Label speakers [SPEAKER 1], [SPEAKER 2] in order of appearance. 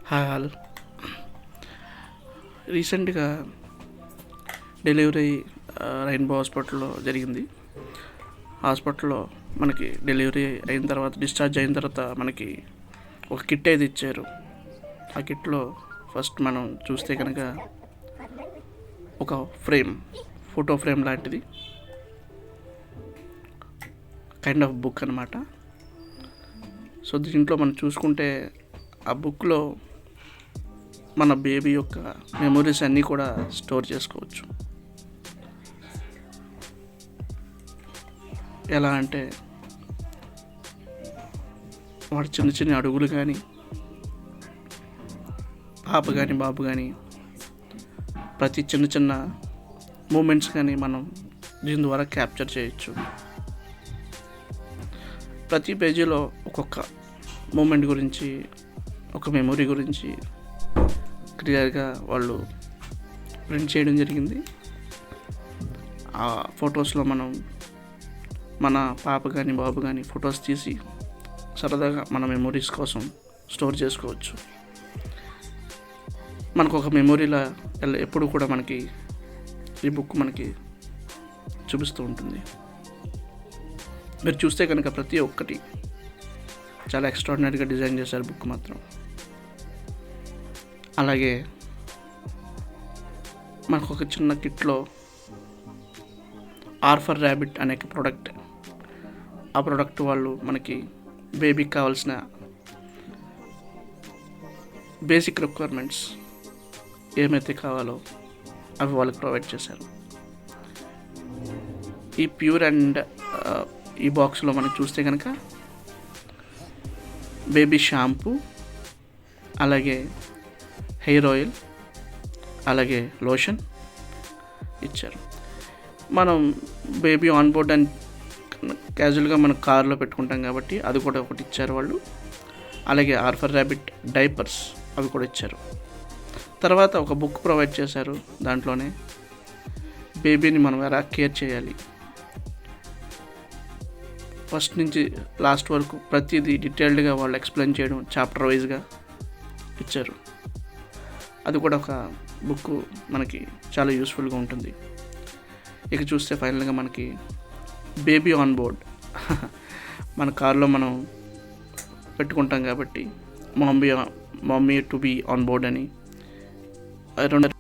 [SPEAKER 1] Hi all. రీసెంట్గా delivery rainbow హాస్పిటల్లో జరిగింది. హాస్పిటల్లో మనకి డెలివరీ అయిన తర్వాత, డిశ్చార్జ్ అయిన తర్వాత మనకి ఒక కిట్ అయితే ఇచ్చారు. ఆ కిట్లో ఫస్ట్ మనం చూస్తే కనుక ఒక ఫోటో ఫ్రేమ్ లాంటిది, కైండ్ ఆఫ్ బుక్ అనమాట. సో దీంట్లో మనం చూసుకుంటే ఆ బుక్లో మన బేబీ యొక్క మెమొరీస్ అన్నీ కూడా స్టోర్ చేసుకోవచ్చు. ఎలా అంటే వాడి చిన్న చిన్న అడుగులు కానీ, పాప కానీ బాబు కానీ, ప్రతి చిన్న చిన్న మూమెంట్స్ కానీ మనం దీని ద్వారా క్యాప్చర్ చేయొచ్చు. ప్రతి పేజీలో ఒక్కొక్క మూమెంట్ గురించి, ఒక మెమొరీ గురించి క్లియర్గా వాళ్ళు ప్రింట్ చేయడం జరిగింది. ఆ ఫొటోస్లో మనం మన పాప కానీ బాబు కానీ ఫొటోస్ తీసి సరదాగా మన మెమొరీస్ కోసం స్టోర్ చేసుకోవచ్చు. మనకు ఒక మెమొరీలా ఎప్పుడు కూడా మనకి ఈ బుక్ మనకి చూపిస్తూ ఉంటుంది. మీరు చూస్తే కనుక ప్రతి ఒక్కటి చాలా ఎక్స్ట్రాడినరీగా డిజైన్ చేశారు బుక్ మాత్రం. అలాగే మనకు ఒక చిన్న కిట్లో ఆర్ఫర్ ర్యాబిట్ అనే ప్రోడక్ట్, ఆ ప్రోడక్ట్ వాళ్ళు మనకి బేబీకి కావాల్సిన బేసిక్ రిక్వైర్మెంట్స్ ఏమైతే కావాలో అవి వాళ్ళకి ప్రొవైడ్ చేశారు. ఈ ప్యూర్ అండ్ ఈ బాక్స్లో మనం చూస్తే కనుక బేబీ షాంపూ, అలాగే హెయిర్ ఆయిల్, అలాగే లోషన్ ఇచ్చారు. మనం బేబీ ఆన్ బోర్డ్ అండ్ క్యాజువల్గా మనం కార్లో పెట్టుకుంటాం కాబట్టి అది కూడా ఒకటి ఇచ్చారు వాళ్ళు. అలాగే ఆర్ఫర్ ర్యాబిట్ డైపర్స్ అవి కూడా ఇచ్చారు. తర్వాత ఒక బుక్ ప్రొవైడ్ చేశారు. దాంట్లోనే బేబీని మనం ఎలా కేర్ చేయాలి, ఫస్ట్ నుంచి లాస్ట్ వరకు ప్రతిదీ డీటెయిల్డ్గా వాళ్ళు ఎక్స్ప్లెయిన్ చేయడం చాప్టర్ వైజ్గా ఇచ్చారు. అది కూడా ఒక బుక్ మనకి చాలా యూస్ఫుల్గా ఉంటుంది. ఇక చూస్తే ఫైనల్గా మనకి బేబీ ఆన్ బోర్డ్ మన కార్లో మనం పెట్టుకుంటాం కాబట్టి mummy to be on board అని రెండు